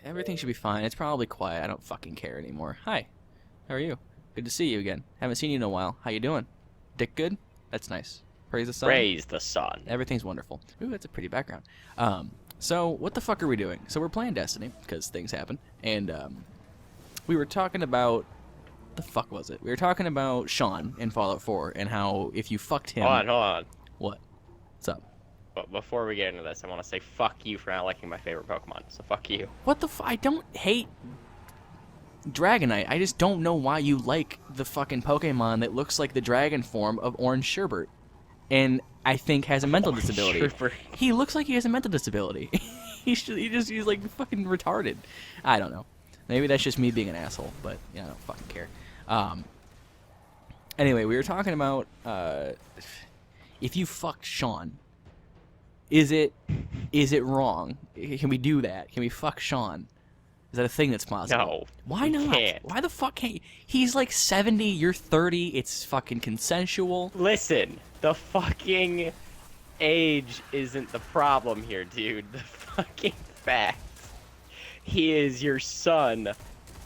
Everything should be fine. It's probably quiet. I don't fucking care anymore. Hi. How are you? Good to see you again. Haven't seen you in a while. How you doing? Dick good? That's nice. Praise the sun? Praise the sun. Everything's wonderful. Ooh, that's a pretty background. So what the fuck are we doing? So we're playing Destiny, because things happen. And, we were talking about... The fuck was it? We were talking about Sean in Fallout 4, and how if you fucked him... Hold on. What? What's up? But before we get into this, I want to say fuck you for not liking my favorite Pokemon. So fuck you. What the I don't hate Dragonite. I just don't know why you like the fucking Pokemon that looks like the dragon form of Orange Sherbert. And I think has a mental disability. Sherbert. He looks like he has a mental disability. he's like fucking retarded. I don't know. Maybe that's just me being an asshole, but yeah, I don't fucking care. Anyway, we were talking about if you fucked Sean, is it wrong? Can we do that? Can we fuck Sean? Is that a thing that's possible? No. Why not? Can't. Why the fuck can't you? He's like 70, you're 30, it's fucking consensual. Listen, the fucking age isn't the problem here, dude. The fucking fact he is your son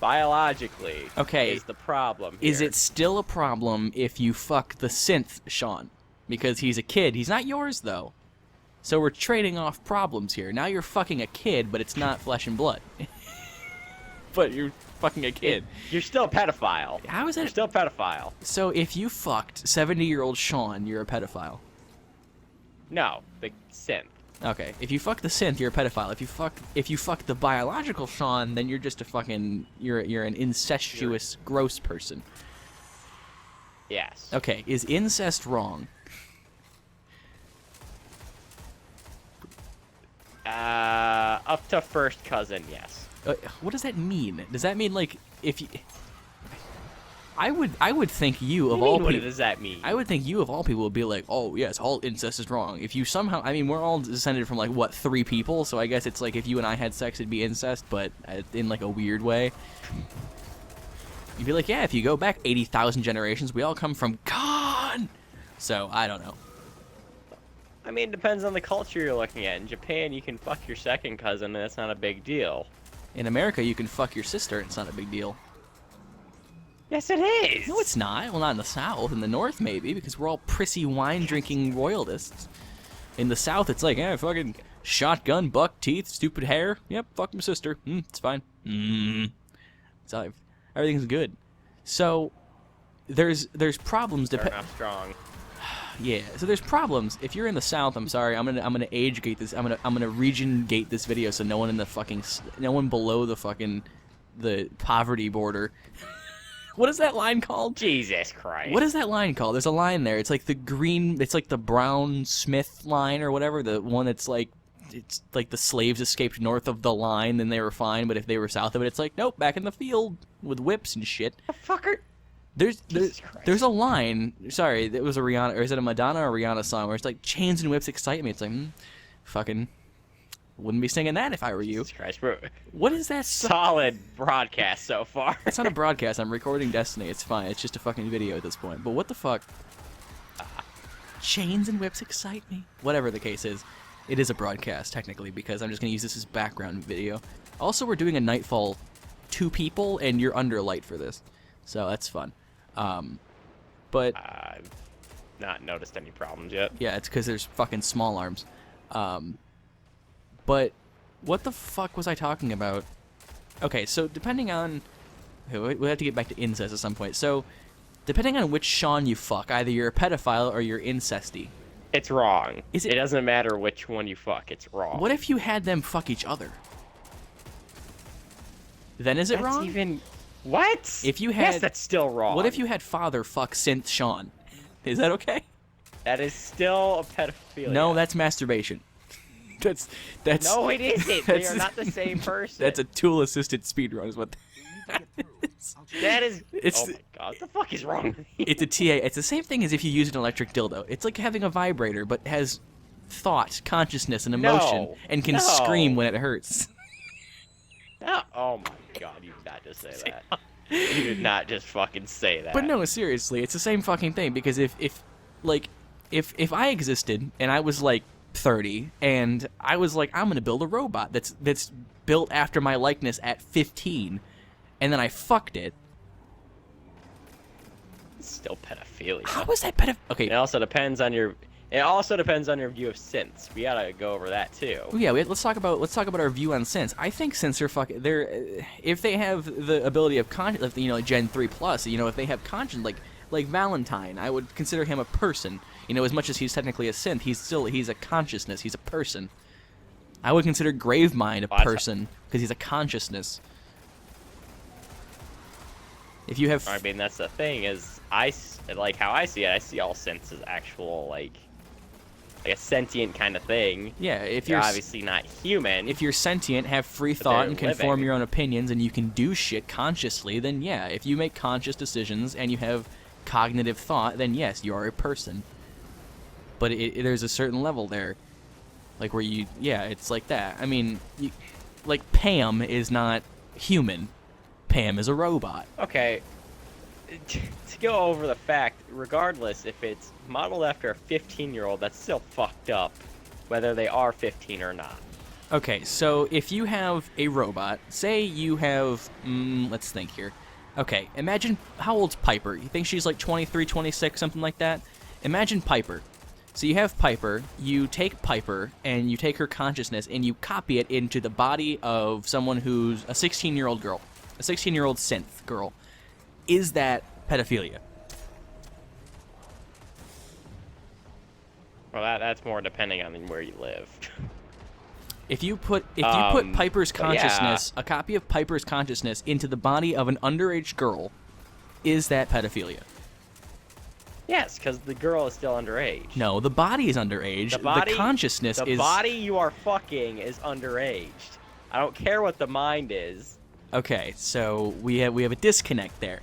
biologically is the problem here. Is it still a problem if you fuck the synth Sean? Because he's a kid. He's not yours, though. So we're trading off problems here. Now you're fucking a kid, but it's not flesh and blood. But you're fucking a kid. You're still a pedophile. How is that? You're still a pedophile. So if you fucked 70-year-old Sean, you're a pedophile. No, the synth. Okay, if you fuck the synth, you're a pedophile. If you fuck the biological Sean, then you're just a fucking you're an incestuous gross person. Yes. Okay, is incest wrong? Up to first cousin, yes. What does that mean? Does that mean like if you? I would think you of all people. What does that mean? I would think you of all people would be like, oh yes, all incest is wrong. If you somehow, I mean, we're all descended from like what 3 people, so I guess it's like if you and I had sex, it'd be incest, but in like a weird way. You'd be like, yeah, if you go back 80,000 generations, we all come from Khan. So I don't know. I mean, it depends on the culture you're looking at. In Japan, you can fuck your second cousin, and that's not a big deal. In America, you can fuck your sister, and it's not a big deal. Yes, it is. No, it's not. Well, not in the South. In the North, maybe, because we're all prissy wine-drinking royalists. In the South, it's like, fucking shotgun, buck teeth, stupid hair. Yep, fuck my sister. It's fine. So everything's good. So there's problems. Not strong. Yeah. So there's problems. If you're in the South, I'm sorry. I'm gonna age gate this. I'm gonna region gate this video so no one below the poverty border. What is that line called? Jesus Christ. What is that line called? There's a line there. It's like the green, it's like the Brown Smith line or whatever. The one that's like, it's like the slaves escaped north of the line, then they were fine. But if they were south of it, it's like, nope, back in the field with whips and shit. The fucker. There's a line. Sorry, it was a Rihanna, or is it a Madonna or Rihanna song where it's like, chains and whips excite me. It's like, fucking... Wouldn't be singing that if I were you. Jesus Christ, bro. What is that? Solid broadcast so far. It's not a broadcast. I'm recording Destiny. It's fine. It's just a fucking video at this point. But what the fuck? Chains and whips excite me. Whatever the case is, it is a broadcast technically because I'm just gonna use this as background video. Also, we're doing a Nightfall 2 people, and you're under light for this, so that's fun. But I've not noticed any problems yet. yeah, it's because there's fucking small arms. But what the fuck was I talking about? Okay, so depending on... we'll have to get back to incest at some point. So, depending on which Sean you fuck, either you're a pedophile or you're incesty. It's wrong. Is it... It doesn't matter which one you fuck. It's wrong. What if you had them fuck each other? Then is it that's wrong? Even... What? If you had... Yes, that's still wrong. What if you had father fuck synth Sean? Is that okay? That is still a pedophilia. No, that's masturbation. That's No, it isn't. They are not the same person. That's a tool-assisted speedrun is what that is. That is... It's, oh my god, what the fuck is wrong with you? It's a TA. It's the same thing as if you use an electric dildo. It's like having a vibrator, but has thought, consciousness, and emotion, and can scream when it hurts. No. Oh my god, you did not just say that. You did not just fucking say that. But no, seriously, it's the same fucking thing, because if I existed, and I was like 30, and I was like, I'm gonna build a robot that's built after my likeness at 15, and then I fucked it. It's still pedophilia. How was that pedophilia? Okay. It also depends on your view of synths. We gotta go over that too. Yeah, let's talk about our view on synths. I think synths are fucking. They're if they have the ability of conscience, you know, like Gen 3 plus. You know, if they have conscience, like Valentine, I would consider him a person. You know, as much as he's technically a synth, he's a consciousness. He's a person. I would consider Gravemind a person because he's a consciousness. If you have, I mean, that's the thing is, like how I see it. I see all synths as actual like a sentient kind of thing. Yeah, if They're you're obviously not human. If you're sentient, have free thought, and can form living. your own opinions, and you can do shit consciously, then yeah. If you make conscious decisions and you have cognitive thought, then yes, you are a person. But there's a certain level there, like where it's like that. I mean, like Pam is not human. Pam is a robot. Okay, to go over the fact, regardless if it's modeled after a 15-year-old, that's still fucked up, whether they are 15 or not. Okay, so if you have a robot, say you have, let's think here. Okay, imagine, how old's Piper? You think she's like 23, 26, something like that? Imagine Piper. So you have Piper, you take Piper, and you take her consciousness, and you copy it into the body of someone who's a 16-year-old girl. A 16-year-old synth girl. Is that pedophilia? Well, that's more depending on where you live. If you put Piper's consciousness, yeah. a copy of Piper's consciousness into the body of an underage girl, is that pedophilia? Yes, because the girl is still underage. No, the body is underage. The consciousness is... The body you are fucking is underaged. I don't care what the mind is. Okay, so we have a disconnect there.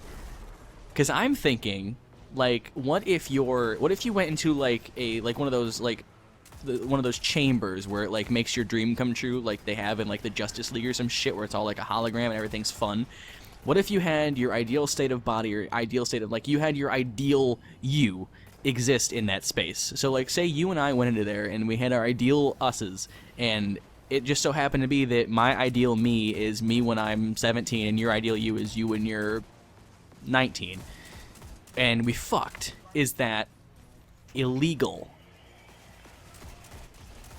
Because I'm thinking, like, what if you went into like one of those one of those chambers where it like makes your dream come true, like they have in like the Justice League or some shit, where it's all like a hologram and everything's fun. What if you had your ideal state of body, or ideal state of, like, you had your ideal you exist in that space? So, like, say you and I went into there and we had our ideal us's, and it just so happened to be that my ideal me is me when I'm 17, and your ideal you is you when you're 19. And we fucked. Is that illegal?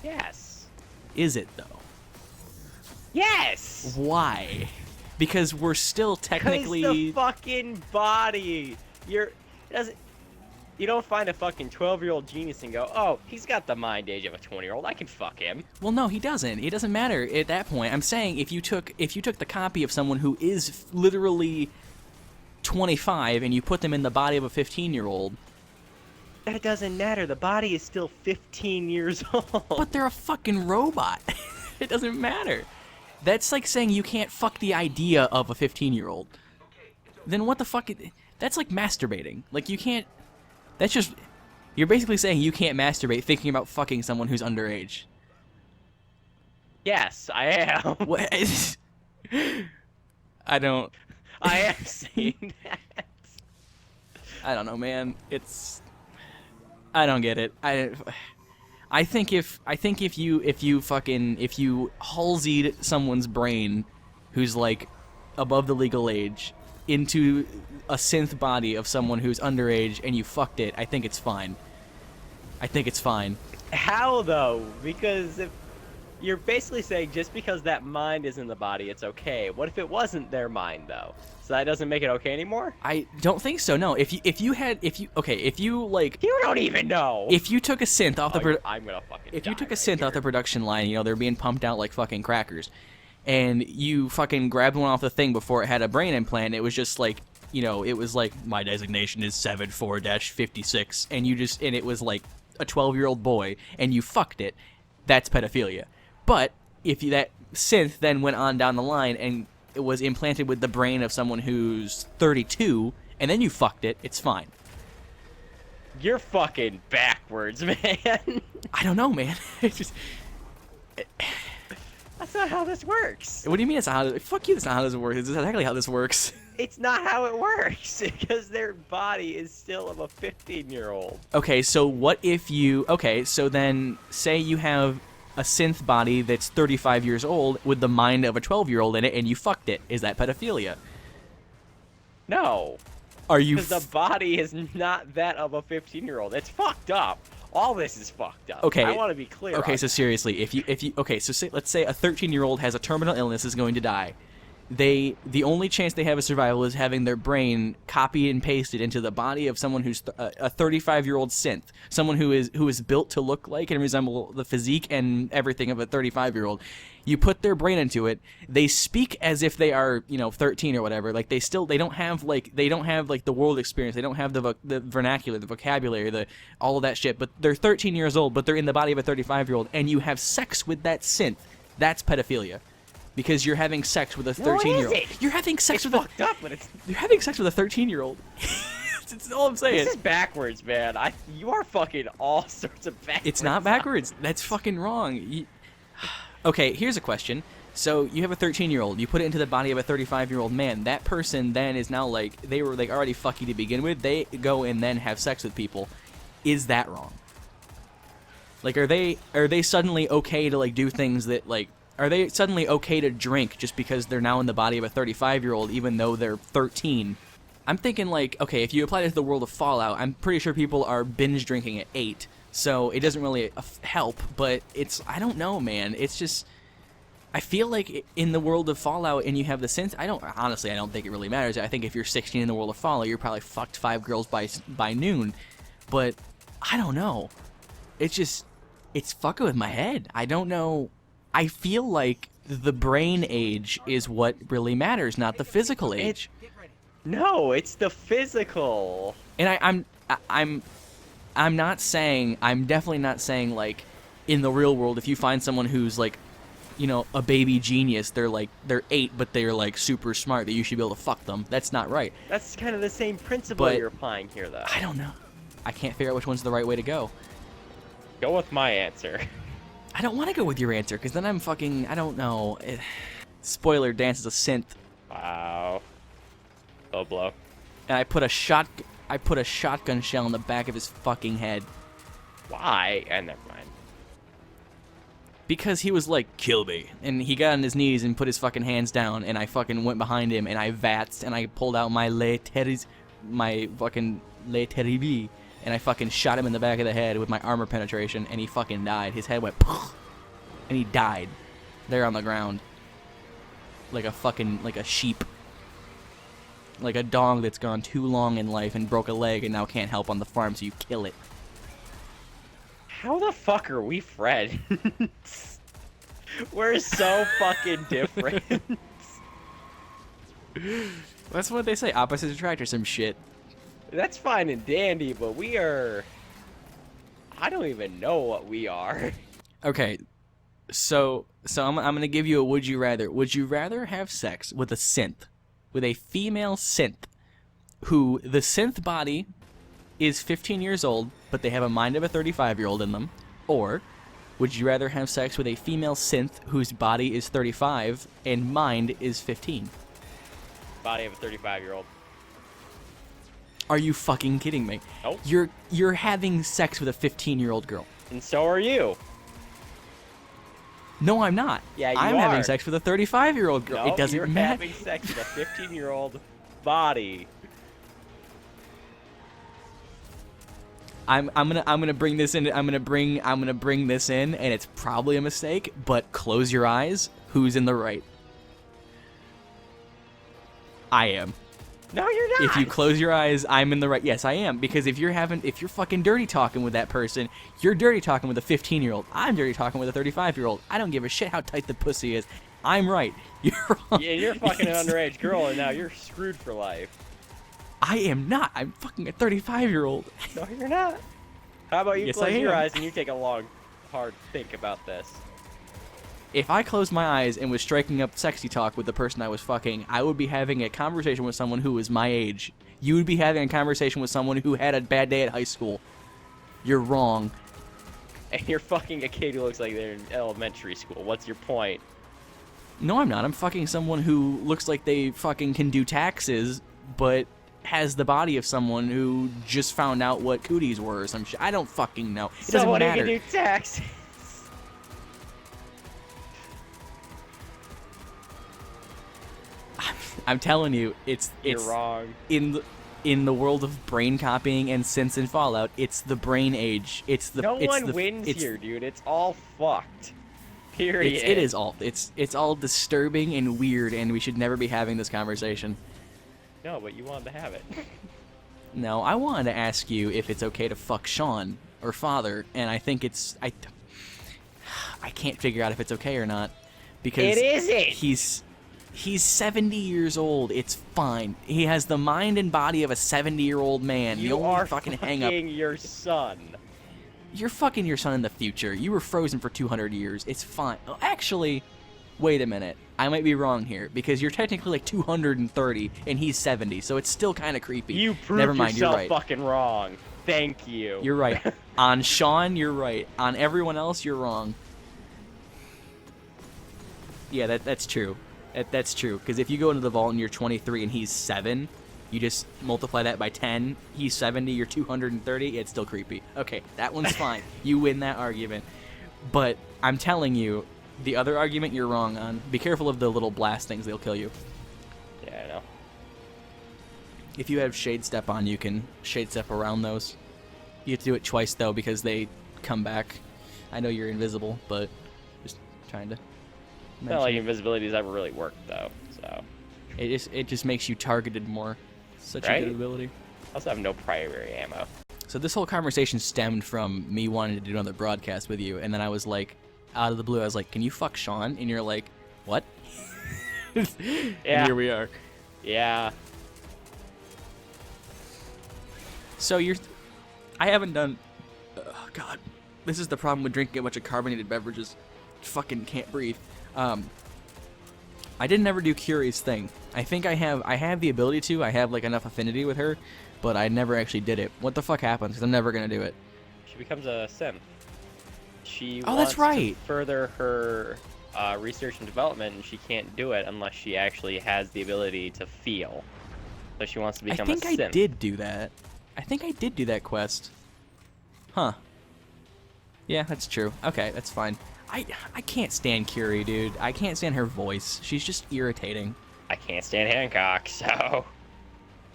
Yes. Is it, though? Yes! Why? Because we're still technically... Because the fucking body. You don't find a fucking 12-year-old genius and go, oh, he's got the mind age of a 20-year-old. I can fuck him. Well, no, he doesn't. It doesn't matter at that point. I'm saying if you took the copy of someone who is literally 25 and you put them in the body of a 15-year-old... That doesn't matter. The body is still 15 years old. But they're a fucking robot. It doesn't matter. That's like saying you can't fuck the idea of a 15-year-old. Then what the fuck? That's like masturbating. Like, you can't... That's just... You're basically saying you can't masturbate thinking about fucking someone who's underage. Yes, I am. What? I don't... I am saying that. I don't know, man. It's... I don't get it. I think if you Halsey'd someone's brain who's like above the legal age into a synth body of someone who's underage and you fucked it, I think it's fine. I think it's fine. How though? Because if you're basically saying just because that mind is in the body, it's okay. What if it wasn't their mind though? So that doesn't make it okay anymore? I don't think so. No. If you like, you don't even know. If you took a synth off I'm gonna fucking. If you took a synth off the production line, you know, they're being pumped out like fucking crackers, and you fucking grabbed one off the thing before it had a brain implant, it was just like, you know, it was like, my designation is 74-56, and it was like a 12-year-old boy, and you fucked it, that's pedophilia. But if that synth then went on down the line and it was implanted with the brain of someone who's 32, and then you fucked it, it's fine. You're fucking backwards, man. I don't know, man. It's just... That's not how this works. What do you mean it's not how? Fuck you. That's not how this works. It's exactly how this works. It's not how it works because their body is still of a 15-year-old. Okay, so what if you... Okay, so then say you have a synth body that's 35 years old with the mind of a 12-year-old in it and you fucked it. Is that pedophilia? No. Are you... Because the body is not that of a 15-year-old. It's fucked up. All this is fucked up. Okay. I want to be clear. Okay, on so seriously, if you... Okay, so let's say a 13-year-old has a terminal illness, is going to die. The only chance they have of survival is having their brain copied and pasted into the body of someone who's a 35-year-old synth, someone who is built to look like and resemble the physique and everything of a 35-year-old. You put their brain into it. They speak as if they are, 13 or whatever. Like they don't have the world experience. They don't have the vernacular, the vocabulary, all of that shit. But they're 13 years old, but they're in the body of a 35-year-old, and you have sex with that synth. That's pedophilia. Because you're having sex with a 13-year-old. You're having sex with fucked up, but it's... You're having sex with a 13-year-old. That's all I'm saying. This is backwards, man. You are fucking all sorts of backwards. It's not backwards. That's fucking wrong. Okay, here's a question. So you have a 13-year-old. You put it into the body of a 35-year-old man. That person then is now they were already fucky to begin with. They go and then have sex with people. Is that wrong? Are they suddenly okay to do things that Are they suddenly okay to drink just because they're now in the body of a 35-year-old even though they're 13? I'm thinking okay, if you apply this to the world of Fallout, I'm pretty sure people are binge drinking at 8, so it doesn't really help, but I don't know, man. It's just, I feel like in the world of Fallout and you have the synth, I don't think it really matters. I think if you're 16 in the world of Fallout, you're probably fucked 5 girls by noon, but I don't know. It's fucking with my head. I don't know. I feel like the brain age is what really matters, not the physical age. No, it's the physical. And I'm definitely not saying in the real world if you find someone who's a baby genius, they're 8 but they're super smart, that you should be able to fuck them. That's not right. That's kind of the same principle you're applying here, though. I don't know. I can't figure out which one's the right way to go. Go with my answer. I don't want to go with your answer, because then I don't know. Spoiler, Dance is a synth. Wow. Low blow. And I put a shotgun shell in the back of his fucking head. Why? Never mind. Because he was like, kill me. And he got on his knees and put his fucking hands down, and I fucking went behind him, and I vatzed, and I pulled out my fucking Le Terrible, and I fucking shot him in the back of the head with my armor penetration, and he fucking died. His head went, and he died there on the ground. Like a sheep. Like a dog that's gone too long in life and broke a leg and now can't help on the farm, so you kill it. How the fuck are we friends? We're so fucking different. That's what they say, opposites attract or some shit. That's fine and dandy, but we are... I don't even know what we are. Okay, so I'm gonna give you a would you rather. Would you rather have sex with a synth, with a female synth, who the synth body is 15 years old, but they have a mind of a 35-year-old in them, or would you rather have sex with a female synth whose body is 35 and mind is 15? Body of a 35-year-old. Are you fucking kidding me? Nope. You're having sex with a 15-year-old girl. And so are you. No, I'm not. Yeah, I'm having sex with a 35-year-old girl. No, it doesn't you're matter. having sex with a 15-year-old body. I'm gonna bring this in. I'm gonna bring this in, and it's probably a mistake. But close your eyes. Who's in the right? I am. No, you're not. If you close your eyes, I'm in the right. Yes, I am. Because if you're fucking dirty talking with that person, you're dirty talking with a 15-year-old. I'm dirty talking with a 35-year-old. I don't give a shit how tight the pussy is. I'm right. You're wrong. Yeah, you're fucking an underage girl, and now you're screwed for life. I am not. I'm fucking a 35-year-old. No, you're not. How about you Yes, close I your am. eyes and you take a long, hard think about this? If I closed my eyes and was striking up sexy talk with the person I was fucking, I would be having a conversation with someone who was my age. You would be having a conversation with someone who had a bad day at high school. You're wrong. And you're fucking a kid who looks like they're in elementary school. What's your point? No, I'm not. I'm fucking someone who looks like they fucking can do taxes, but has the body of someone who just found out what cooties were or some shit. I don't fucking know. It doesn't Someone who matter. can do taxes. I'm telling you, You're wrong. In the world of brain copying and synths and Fallout, it's the brain age. No one wins here, dude. It's all fucked. Period. It is all. It's all disturbing and weird, and we should never be having this conversation. No, but you wanted to have it. No, I wanted to ask you if it's okay to fuck Sean or Father, and I think it's I can't figure out if it's okay or not because It isn't. He's 70 years old. It's fine. He has the mind and body of a 70-year-old man. You the only are fucking hang up. your son. You're fucking your son in the future. You were frozen for 200 years. It's fine. Oh, actually, wait a minute. I might be wrong here because you're technically like 230 and he's 70, so it's still kind of creepy. You proved Never mind, yourself you're right. fucking wrong. Thank you. You're right. On Sean, you're right. On everyone else, you're wrong. Yeah, that's true. That's true. Because if you go into the vault and you're 23 and he's 7, you just multiply that by 10. He's 70, you're 230. It's still creepy. Okay, that one's fine. You win that argument. But I'm telling you, the other argument you're wrong on. Be careful of the little blast things. They'll kill you. Yeah, I know. If you have Shade Step on, you can Shade Step around those. You have to do it twice, though, because they come back. I know you're invisible, but just trying to... It's not like invisibility's ever really worked, though, so... It just makes you targeted more. Such Right? a good ability. I also have no primary ammo. So this whole conversation stemmed from me wanting to do another broadcast with you, and then I was like, out of the blue, I was like, can you fuck Sean? And you're like, what? Yeah. And here we are. Yeah. So I haven't done... Oh, God. This is the problem with drinking a bunch of carbonated beverages. Fucking can't breathe. I didn't ever do Curie's thing. I think I have the ability to. I have like enough affinity with her, but I never actually did it. What the fuck happens? 'Cause I'm never gonna do it. She becomes a synth. She Oh, wants that's right. to further her research and development, and she can't do it unless she actually has the ability to feel. So she wants to become a synth. I think I did do that. I think I did do that quest. Huh. Yeah, that's true. Okay, that's fine. I can't stand Curie, dude. I can't stand her voice. She's just irritating. I can't stand Hancock, so...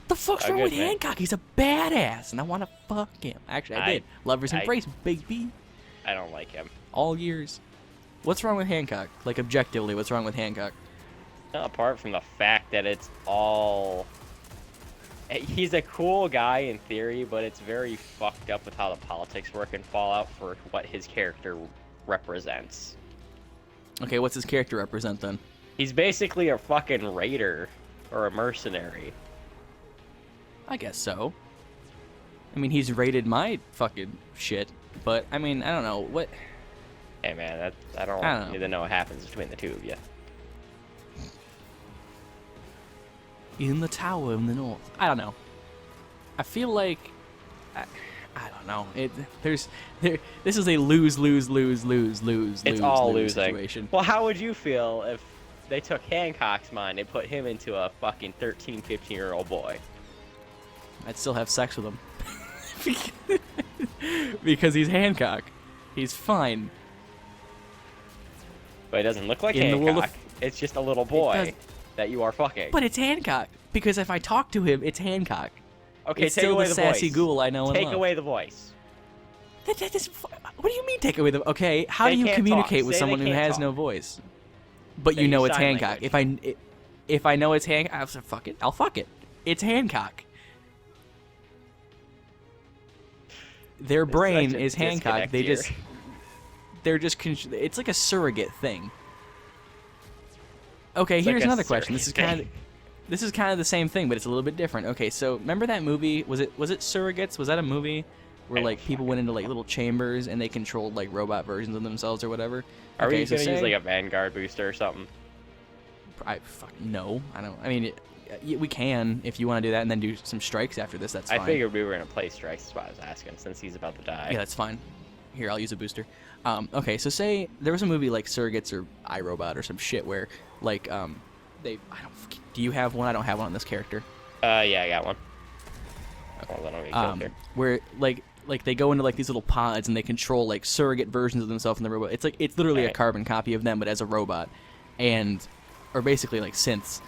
The fuck's Oh, wrong good, with man. Hancock? He's a badass, and I want to fuck him. Actually, I did. Lover's Embrace, baby. I don't like him. All years. What's wrong with Hancock? Like, objectively, what's wrong with Hancock? Apart from the fact that it's all... He's a cool guy in theory, but it's very fucked up with how the politics work in Fallout for what his character represents. Okay, what's his character represent, then? He's basically a fucking raider or a mercenary. I guess so. I mean, he's raided my fucking shit, but, I mean, I don't know. What... Hey, man, I don't need to know what happens between the two of you. In the tower in the north. I don't know. I feel like... I don't know. This is a lose It's all losing. situation. Well, how would you feel if they took Hancock's mind and put him into a fucking 13, 15-year-old boy? I'd still have sex with him. Because he's Hancock. He's fine. But he doesn't look like In the Hancock. world of- It's just a little boy that you are fucking. But it's Hancock. Because if I talk to him, it's Hancock. Okay, it's take still away the the sassy voice. ghoul I know and Take love. away the voice. What do you mean take away the... Okay, how They do you can't communicate talk. with Say someone they who can't has talk. no voice? But They you know use it's sign Hancock. language. If I know it's Hancock, I'll say, fuck it. I'll fuck it. It's Hancock. Their brain such a is Hancock. disconnect They're just... It's like a surrogate thing. Okay, It's here's like a another question. This is surrogate kind of... This is kind of the same thing, but it's a little bit different. Okay, so remember that movie? Was it Surrogates? Was that a movie where I like don't people went into like little chambers and they controlled like robot versions of themselves or whatever? Are Okay, we so gonna use say- like a Vanguard booster or something? No, I don't. I mean, we can if you want to do that and then do some strikes after this. That's fine. I figured we were gonna play strikes. That's why I was asking, since he's about to die. Yeah, that's fine. Here, I'll use a booster. Okay, so say there was a movie like Surrogates or iRobot or some shit where, like, do you have one? I don't have one on this character. Yeah, I got one. Hold on, let me go here. Where, like they go into, like, these little pods and they control, like, surrogate versions of themselves in the robot. It's literally a carbon copy of them, but as a robot. Or basically, like, synths.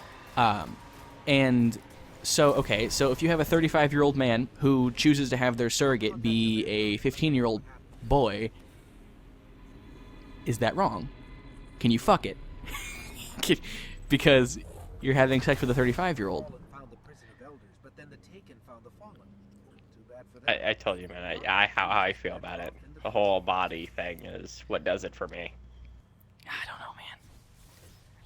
And so, okay, so if you have a 35-year-old man who chooses to have their surrogate be a 15-year-old boy, is that wrong? Can you fuck it? Because you're having sex with a 35-year-old. I told you, man, how I feel about it. The whole body thing is what does it for me. I don't know, man.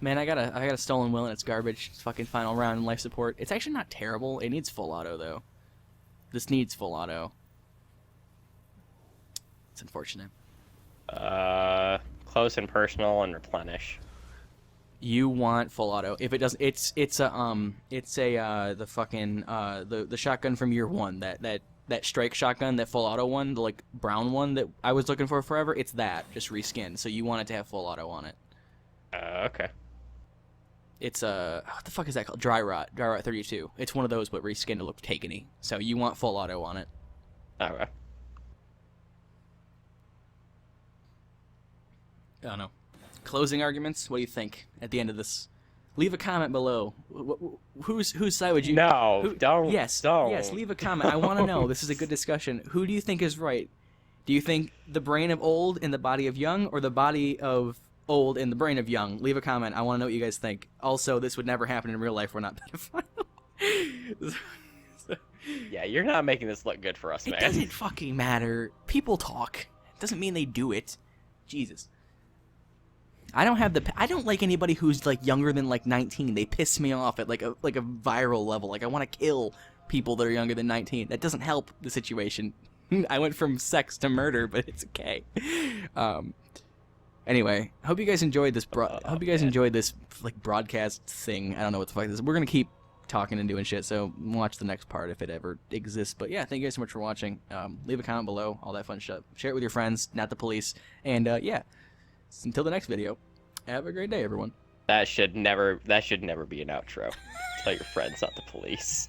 Man, I got a stolen will and it's garbage. It's fucking final round in life support. It's actually not terrible. It needs full auto though. This needs full auto. It's unfortunate. Close and personal and replenish. You want full auto. If it doesn't, the shotgun from year one, that strike shotgun, that full auto one, the like brown one that I was looking for forever. It's that, just reskinned. So you want it to have full auto on it. Okay. It's what the fuck is that called? Dry Rot 32. It's one of those, but reskinned to look takeny. So you want full auto on it. Okay. I don't know. Closing arguments? What do you think at the end of this? Leave a comment below. Whose side would you... No, don't. Yes, leave a comment. I want to know. This is a good discussion. Who do you think is right? Do you think the brain of old in the body of young, or the body of old in the brain of young? Leave a comment. I want to know what you guys think. Also, this would never happen in real life. We're not pedophile. Yeah, you're not making this look good for us, man. It doesn't fucking matter. People talk. It doesn't mean they do it. Jesus. I don't like anybody who's like younger than like 19. They piss me off at like a viral level. Like I want to kill people that are younger than 19. That doesn't help the situation. I went from sex to murder, but it's okay. Anyway, hope you guys enjoyed this. Enjoyed this like broadcast thing. I don't know what the fuck this is. We're gonna keep talking and doing shit. So watch the next part if it ever exists. But yeah, thank you guys so much for watching. Leave a comment below. All that fun stuff. Share it with your friends, not the police. And yeah. Until the next video, have a great day, everyone. That should never be an outro. Tell your friends, not the police.